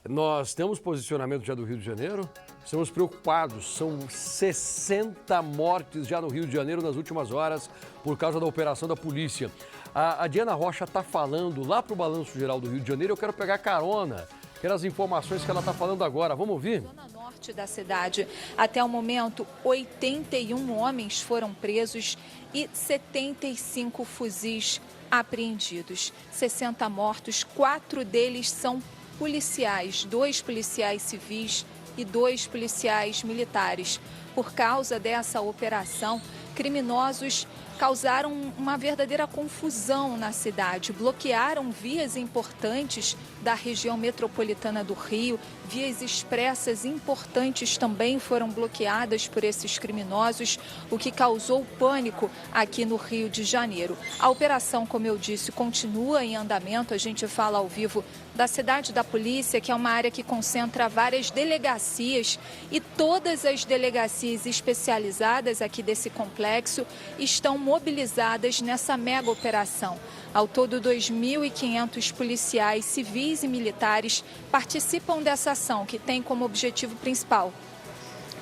Nós temos posicionamento já do Rio de Janeiro, estamos preocupados. São 60 mortes já no Rio de Janeiro nas últimas horas por causa da operação da polícia. A Diana Rocha está falando lá para o Balanço Geral do Rio de Janeiro. Eu quero pegar carona, quero as informações que ela está falando agora. Vamos ouvir? Zona norte da cidade. Até o momento, 81 homens foram presos e 75 fuzis apreendidos. 60 mortos, 4 deles são policiais, 2 policiais civis e 2 policiais militares. Por causa dessa operação, criminosos causaram uma verdadeira confusão na cidade, bloquearam vias importantes da região metropolitana do Rio, vias expressas importantes também foram bloqueadas por esses criminosos, o que causou pânico aqui no Rio de Janeiro. A operação, como eu disse, continua em andamento. A gente fala ao vivo da cidade da polícia, que é uma área que concentra várias delegacias, e todas as delegacias especializadas aqui desse complexo estão mobilizadas nessa mega operação. Ao todo, 2.500 policiais civis e militares participam dessa ação, que tem como objetivo principal,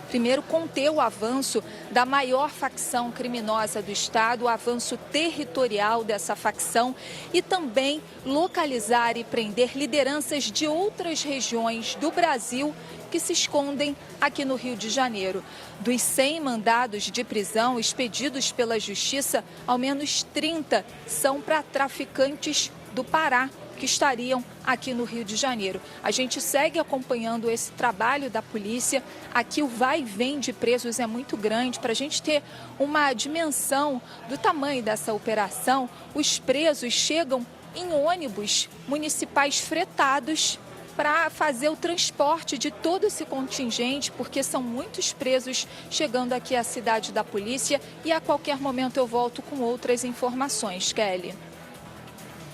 primeiro, conter o avanço da maior facção criminosa do Estado, o avanço territorial dessa facção, e também localizar e prender lideranças de outras regiões do Brasil que se escondem aqui no Rio de Janeiro. Dos 100 mandados de prisão expedidos pela Justiça, ao menos 30 são para traficantes do Pará, que estariam aqui no Rio de Janeiro. A gente segue acompanhando esse trabalho da polícia. Aqui o vai e vem de presos é muito grande. Para a gente ter uma dimensão do tamanho dessa operação, os presos chegam em ônibus municipais fretados para fazer o transporte de todo esse contingente, porque são muitos presos chegando aqui à cidade da polícia, e a qualquer momento eu volto com outras informações, Kelly.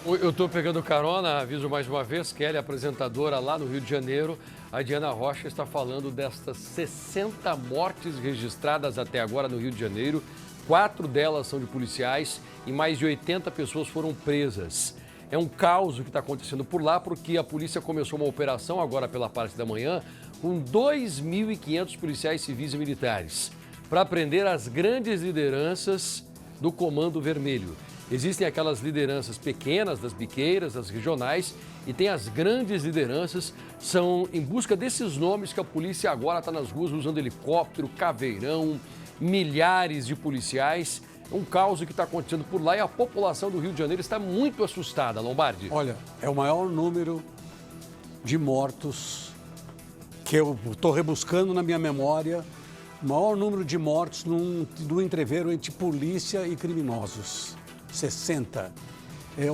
Eu estou pegando carona, aviso mais uma vez, Kelly, apresentadora lá no Rio de Janeiro. A Diana Rocha está falando destas 60 mortes registradas até agora no Rio de Janeiro. 4 delas são de policiais e mais de 80 pessoas foram presas. É um caos o que está acontecendo por lá, porque a polícia começou uma operação agora pela parte da manhã com 2.500 policiais civis e militares para prender as grandes lideranças do Comando Vermelho. Existem aquelas lideranças pequenas, das biqueiras, das regionais, e tem as grandes lideranças. São em busca desses nomes que a polícia agora está nas ruas usando helicóptero, caveirão, milhares de policiais. É um caos que está acontecendo por lá e a população do Rio de Janeiro está muito assustada, Lombardi. Olha, é o maior número de mortos que eu estou rebuscando na minha memória, o maior número de mortos no entreveiro entre polícia e criminosos. 60.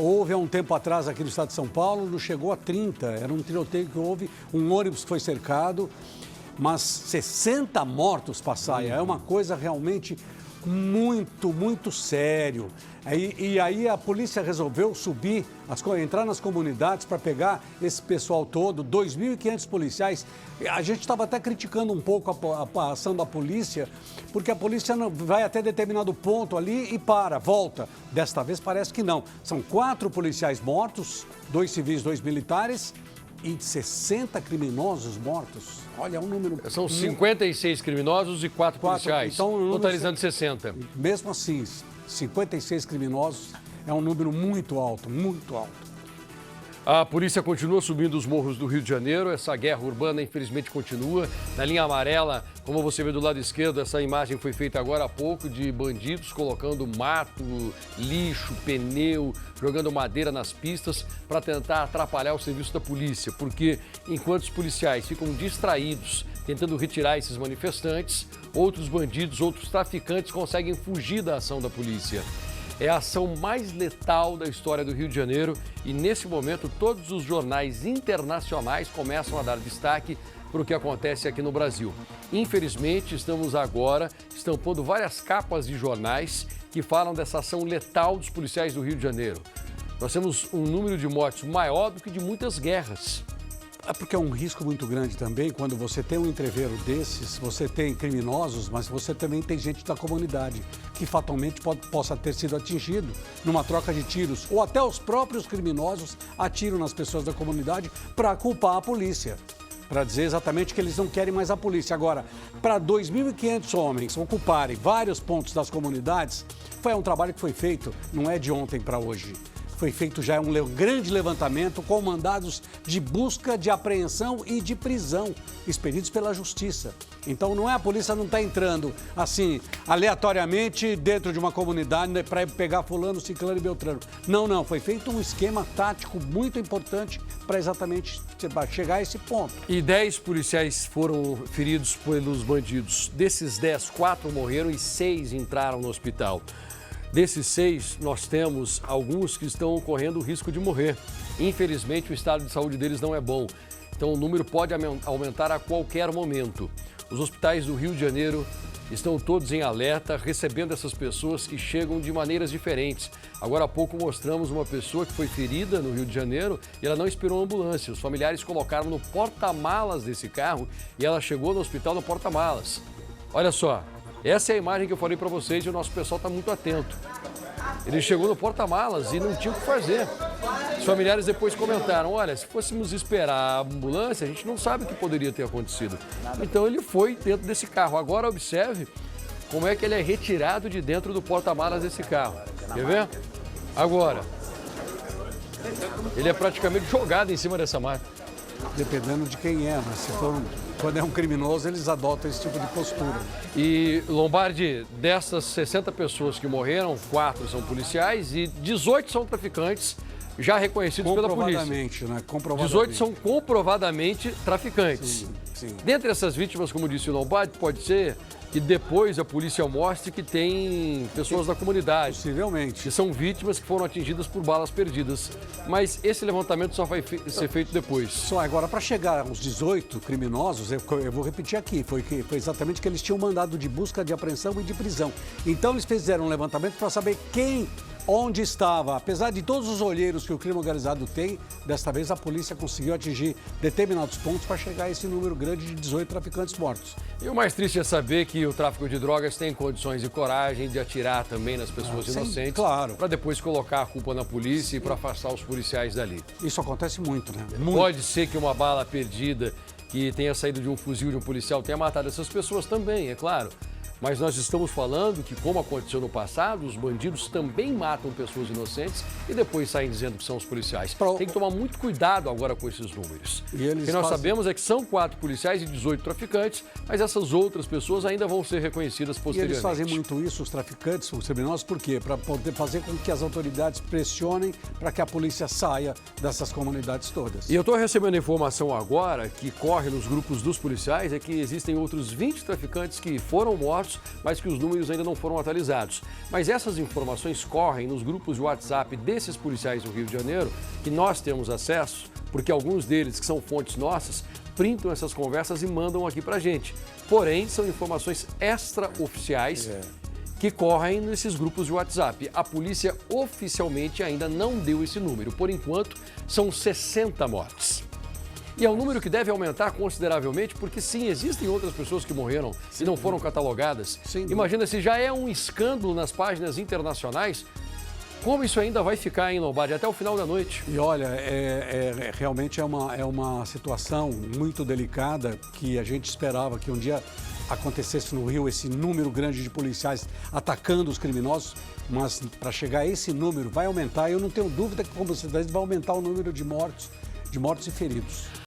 Houve há um tempo atrás aqui no estado de São Paulo, não chegou a 30. Era um tiroteio que houve, um ônibus que foi cercado, mas 60 mortos, Passaia, é uma coisa realmente muito sério. E aí a polícia resolveu subir, entrar nas comunidades para pegar esse pessoal todo, 2.500 policiais. A gente estava até criticando um pouco a ação da polícia, porque a polícia vai até determinado ponto ali e volta. Desta vez parece que não. São 4 policiais mortos, 2 civis, 2 militares e 60 criminosos mortos. Olha, é um número... São 56 criminosos e 4 policiais, então, totalizando 60. Mesmo assim, 56 criminosos é um número muito alto, muito alto. A polícia continua subindo os morros do Rio de Janeiro. Essa guerra urbana, infelizmente, continua. Na linha amarela, como você vê do lado esquerdo, essa imagem foi feita agora há pouco de bandidos colocando mato, lixo, pneu, jogando madeira nas pistas para tentar atrapalhar o serviço da polícia. Porque enquanto os policiais ficam distraídos tentando retirar esses manifestantes, outros bandidos, outros traficantes conseguem fugir da ação da polícia. É a ação mais letal da história do Rio de Janeiro e, nesse momento, todos os jornais internacionais começam a dar destaque para o que acontece aqui no Brasil. Infelizmente, estamos agora estampando várias capas de jornais que falam dessa ação letal dos policiais do Rio de Janeiro. Nós temos um número de mortes maior do que de muitas guerras. É porque é um risco muito grande também, quando você tem um entreveiro desses, você tem criminosos, mas você também tem gente da comunidade que fatalmente possa ter sido atingido numa troca de tiros, ou até os próprios criminosos atiram nas pessoas da comunidade para culpar a polícia, para dizer exatamente que eles não querem mais a polícia. Agora, para 2.500 homens ocuparem vários pontos das comunidades, foi um trabalho que foi feito, não é de ontem para hoje. Foi feito já um grande levantamento com mandados de busca, de apreensão e de prisão, expedidos pela Justiça. Então, não é a polícia não está entrando, assim, aleatoriamente dentro de uma comunidade para pegar fulano, ciclano e beltrano. Não, não. Foi feito um esquema tático muito importante para exatamente chegar a esse ponto. E 10 policiais foram feridos pelos bandidos. Desses 10, 4 morreram e 6 entraram no hospital. Desses 6, nós temos alguns que estão correndo o risco de morrer. Infelizmente, o estado de saúde deles não é bom. Então, o número pode aumentar a qualquer momento. Os hospitais do Rio de Janeiro estão todos em alerta, recebendo essas pessoas que chegam de maneiras diferentes. Agora há pouco mostramos uma pessoa que foi ferida no Rio de Janeiro e ela não esperou a ambulância. Os familiares colocaram no porta-malas desse carro e ela chegou no hospital no porta-malas. Olha só. Essa é a imagem que eu falei para vocês e o nosso pessoal está muito atento. Ele chegou no porta-malas e não tinha o que fazer. Os familiares depois comentaram, olha, se fôssemos esperar a ambulância, a gente não sabe o que poderia ter acontecido. Então ele foi dentro desse carro. Agora observe como é que ele é retirado de dentro do porta-malas desse carro. Quer ver? Agora, ele é praticamente jogado em cima dessa máquina. Dependendo de quem é, mas se for quando é um criminoso, eles adotam esse tipo de postura. E, Lombardi, dessas 60 pessoas que morreram, 4 são policiais e 18 são traficantes já reconhecidos pela polícia. Comprovadamente, né? Comprovadamente. 18 são comprovadamente traficantes. Sim. Dentre essas vítimas, como disse o Lombardi, pode ser que depois a polícia mostre que tem pessoas da comunidade. Possivelmente. Que são vítimas que foram atingidas por balas perdidas. Mas esse levantamento só vai ser feito depois. Só agora, para chegar aos 18 criminosos, eu vou repetir aqui, foi exatamente que eles tinham mandado de busca, de apreensão e de prisão. Então eles fizeram um levantamento para saber onde estava. Apesar de todos os olheiros que o crime organizado tem, desta vez a polícia conseguiu atingir determinados pontos para chegar a esse número grande de 18 traficantes mortos. E o mais triste é saber que o tráfico de drogas tem condições e coragem de atirar também nas pessoas inocentes. Claro. Para depois colocar a culpa na polícia e para afastar os policiais dali. Isso acontece muito, né? Muito. Pode ser que uma bala perdida que tenha saído de um fuzil de um policial tenha matado essas pessoas também, é claro. Mas nós estamos falando que, como aconteceu no passado, os bandidos também matam pessoas inocentes e depois saem dizendo que são os policiais. Tem que tomar muito cuidado agora com esses números. O que nós sabemos é que são 4 policiais e 18 traficantes, mas essas outras pessoas ainda vão ser reconhecidas posteriormente. E eles fazem muito isso, os traficantes, os criminosos, por quê? Para poder fazer com que as autoridades pressionem para que a polícia saia dessas comunidades todas. E eu estou recebendo informação agora que corre nos grupos dos policiais é que existem outros 20 traficantes que foram mortos, mas que os números ainda não foram atualizados. Mas essas informações correm nos grupos de WhatsApp desses policiais do Rio de Janeiro, que nós temos acesso, porque alguns deles, que são fontes nossas, printam essas conversas e mandam aqui pra gente. Porém, são informações extraoficiais que correm nesses grupos de WhatsApp. A polícia oficialmente ainda não deu esse número. Por enquanto, são 60 mortes. E é um número que deve aumentar consideravelmente, porque sim, existem outras pessoas que morreram e não foram catalogadas. Imagina, se já é um escândalo nas páginas internacionais, como isso ainda vai ficar em Lombardi até o final da noite. E olha, realmente é uma situação muito delicada que a gente esperava que um dia acontecesse no Rio esse número grande de policiais atacando os criminosos, mas para chegar a esse número vai aumentar. Eu não tenho dúvida que, como você diz, vai aumentar o número de mortos e feridos.